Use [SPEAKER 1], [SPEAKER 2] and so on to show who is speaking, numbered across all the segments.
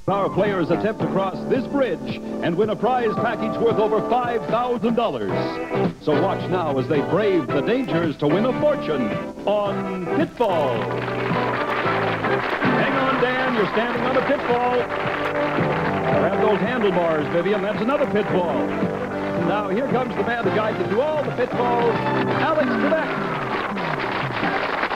[SPEAKER 1] Our players attempt to cross this bridge and win a prize package worth over $5,000. So watch now as they brave the dangers to win a fortune on Pitfall. Hang on, Dan. You're standing on a pitfall. Grab those handlebars, Vivienne. That's another pitfall. Now here comes the man, the guy who can do all the pitfalls, Alex Trebek.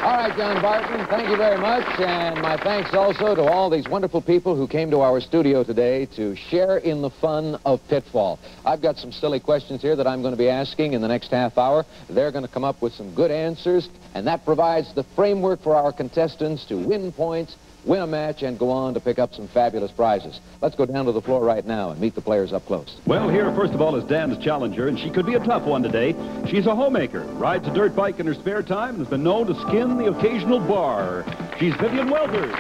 [SPEAKER 2] All right, John Barton, thank you very much. And my thanks also to all these wonderful people who came to our studio today to share in the fun of Pitfall. I've got some silly questions here that I'm going to be asking in the next half hour. They're going to come up with some good answers, and that provides the framework for our contestants to win points, win a match, and go on to pick up some fabulous prizes. Let's go down to the floor right now and meet the players up close.
[SPEAKER 1] Well, here, first of all, is Dan's challenger, and she could be a tough one today. She's a homemaker, rides a dirt bike in her spare time, and has been known to skin the occasional bar. She's Vivienne Rogers.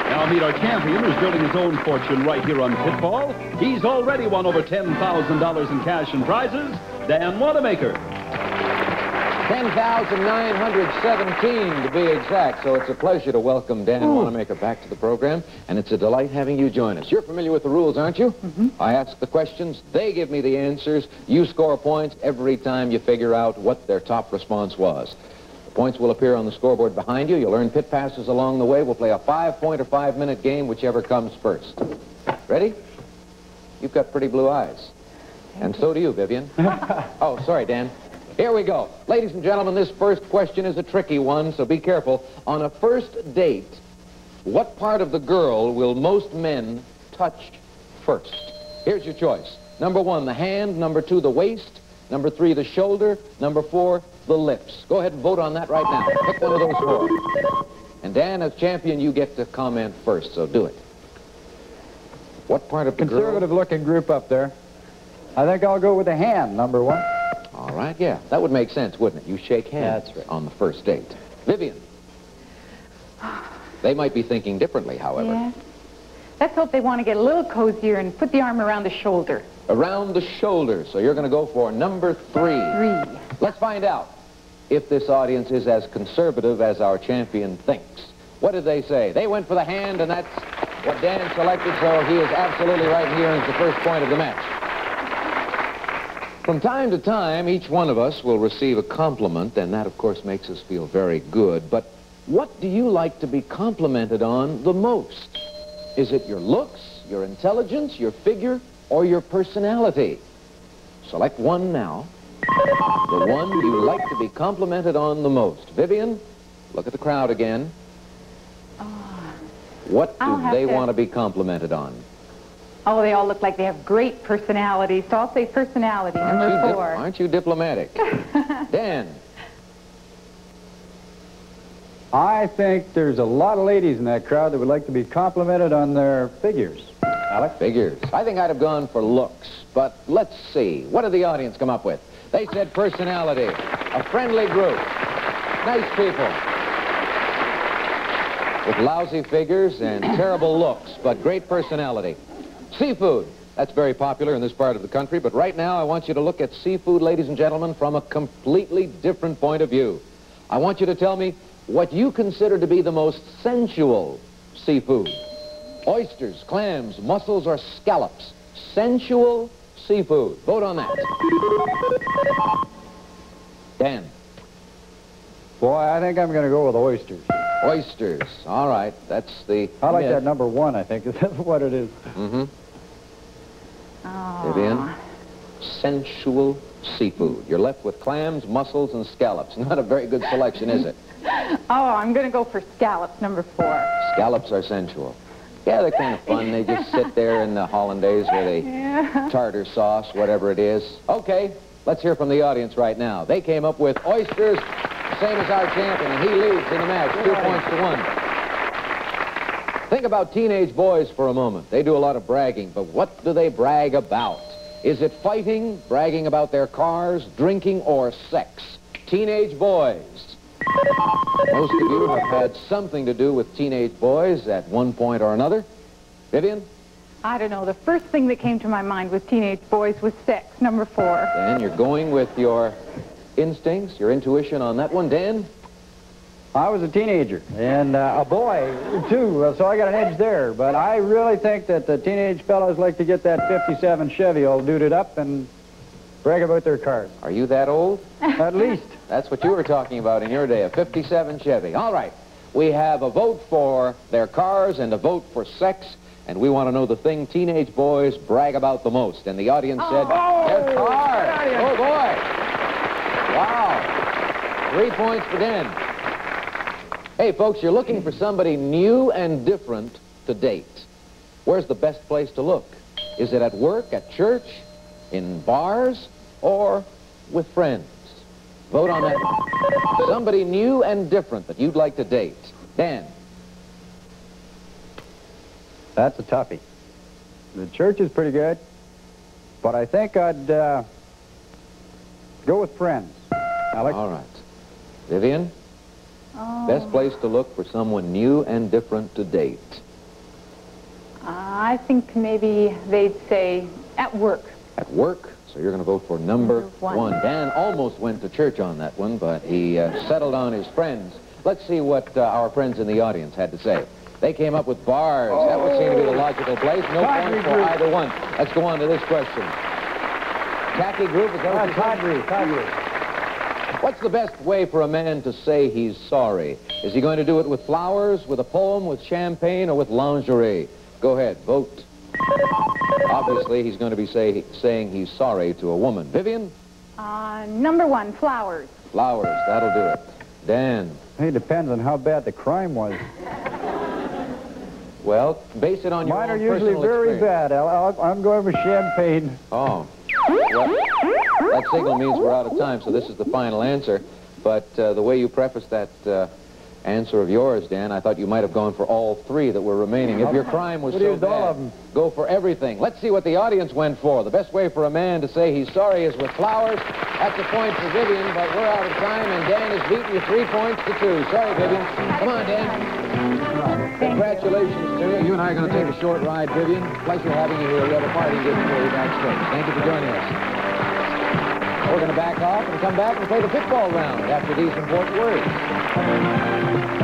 [SPEAKER 1] Now meet our champion, who's building his own fortune right here on Pitfall. He's already won over $10,000 in cash and prizes, Dan Wannamaker.
[SPEAKER 2] 10,917 to be exact, so it's a pleasure to welcome Dan Wannamaker back to the program, and it's a delight having you join us. You're familiar with the rules, aren't you? I ask the questions, they give me the answers, you score points every time you figure out what their top response was. The points will appear on the scoreboard behind you. You'll earn pit passes along the way. We'll play a 5-point or 5-minute game, whichever comes first. Ready? You've got pretty blue eyes. And so do you, Vivienne. Oh, sorry, Dan. Here we go. Ladies and gentlemen, this first question is a tricky one, so be careful. On a first date, what part of the girl will most men touch first? Here's your choice. Number 1, the hand. Number 2, the waist. Number 3, the shoulder. Number 4, the lips. Go ahead and vote on that right now. Pick one of those 4. And Dan, as champion, you get to comment first, so do it. What part of the girl?
[SPEAKER 3] Conservative-looking group up there. I think I'll go with the hand, number 1.
[SPEAKER 2] All right, yeah. That would make sense, wouldn't it? You shake hands on the first date. Vivienne. They might be thinking differently, however.
[SPEAKER 4] Yes. Let's hope they want to get a little cozier and put the arm around the shoulder.
[SPEAKER 2] Around the shoulder. So you're going to go for number 3.
[SPEAKER 4] 3.
[SPEAKER 2] Let's find out if this audience is as conservative as our champion thinks. What did they say? They went for the hand, and that's what Dan selected, so he is absolutely right, and he earns the first point of the match. From time to time, each one of us will receive a compliment, and that, of course, makes us feel very good. But what do you like to be complimented on the most? Is it your looks, your intelligence, your figure, or your personality? Select one now. The one you like to be complimented on the most. Vivienne, look at the crowd again. What do they want to be complimented on?
[SPEAKER 4] Oh, they all look like they have great personalities, so I'll say personality, number 4.
[SPEAKER 2] Aren't you diplomatic? Dan.
[SPEAKER 3] I think there's a lot of ladies in that crowd that would like to be complimented on their figures. Alex?
[SPEAKER 2] Figures. I think I'd have gone for looks, but let's see. What did the audience come up with? They said personality. A friendly group. Nice people. With lousy figures and terrible looks, but great personality. Seafood. That's very popular in this part of the country, but right now I want you to look at seafood, ladies and gentlemen, from a completely different point of view. I want you to tell me what you consider to be the most sensual seafood. Oysters, clams, mussels, or scallops. Sensual seafood. Vote on that. Dan.
[SPEAKER 3] Boy, I think I'm going to go with oysters.
[SPEAKER 2] Oysters. All right. That's the...
[SPEAKER 3] I like that number 1, I think. Is that what it is?
[SPEAKER 2] Mm-hmm.
[SPEAKER 4] Oh.
[SPEAKER 2] Vivienne, sensual seafood. You're left with clams, mussels, and scallops. Not a very good selection, is it?
[SPEAKER 4] Oh, I'm going to go for scallops, number 4.
[SPEAKER 2] Scallops are sensual. Yeah, they're kind of fun. They just sit there in the hollandaise with a tartar sauce, whatever it is. Okay, let's hear from the audience right now. They came up with oysters, same as our champion, and he leads in the match, 2 points to 1. Think about teenage boys for a moment. They do a lot of bragging, but what do they brag about? Is it fighting, bragging about their cars, drinking, or sex? Teenage boys. Most of you have had something to do with teenage boys at one point or another. Vivienne?
[SPEAKER 4] I don't know. The first thing that came to my mind with teenage boys was sex, number 4.
[SPEAKER 2] Dan, you're going with your instincts, your intuition on that one. Dan?
[SPEAKER 3] I was a teenager, and a boy, too, so I got an edge there. But I really think that the teenage fellows like to get that 57 Chevy all duded up and brag about their cars.
[SPEAKER 2] Are you that old?
[SPEAKER 3] At least.
[SPEAKER 2] That's what you were talking about in your day, a 57 Chevy. All right. We have a vote for their cars and a vote for sex, and we want to know the thing teenage boys brag about the most. And the audience said, their cars. Oh, boy. Wow. 3 points for Dan. Hey, folks, you're looking for somebody new and different to date. Where's the best place to look? Is it at work, at church, in bars, or with friends? Vote on that. Somebody new and different that you'd like to date. Dan.
[SPEAKER 3] That's a toughie. The church is pretty good, but I think I'd go with friends. Alex?
[SPEAKER 2] All right. Vivienne? Best place to look for someone new and different to date.
[SPEAKER 4] I think maybe they'd say at work.
[SPEAKER 2] At work? So you're going to vote for number one. Dan almost went to church on that one, but he settled on his friends. Let's see what our friends in the audience had to say. They came up with bars. That would seem to be the logical place. No point for either one. Let's go on to this question. Khaki group, is that what you said?
[SPEAKER 3] Tawdry.
[SPEAKER 2] What's the best way for a man to say he's sorry? Is he going to do it with flowers, with a poem, with champagne, or with lingerie? Go ahead, vote. Obviously, he's going to be saying he's sorry to a woman. Vivienne?
[SPEAKER 4] Number one, flowers.
[SPEAKER 2] Flowers, that'll do it. Dan?
[SPEAKER 3] It depends on how bad the crime was.
[SPEAKER 2] Well, base it on your
[SPEAKER 3] Mine
[SPEAKER 2] own
[SPEAKER 3] are usually
[SPEAKER 2] personal
[SPEAKER 3] very
[SPEAKER 2] experience.
[SPEAKER 3] bad. I'm going for champagne.
[SPEAKER 2] Oh. Well, that signal means we're out of time, so this is the final answer. But the way you prefaced that answer of yours, Dan, I thought you might have gone for all three that were remaining. If your crime was so bad, go for everything. Let's see what the audience went for. The best way for a man to say he's sorry is with flowers. That's a point for Vivienne, but we're out of time, and Dan has beaten you 3 points to 2. Sorry, Vivienne. Come on, Dan. Congratulations to you. You and I are going to take a short ride, Vivienne. Pleasure having you here. We have a party given for you backstage. Thank you for joining us. We're going to back off and come back and play the pitfall round after these important words.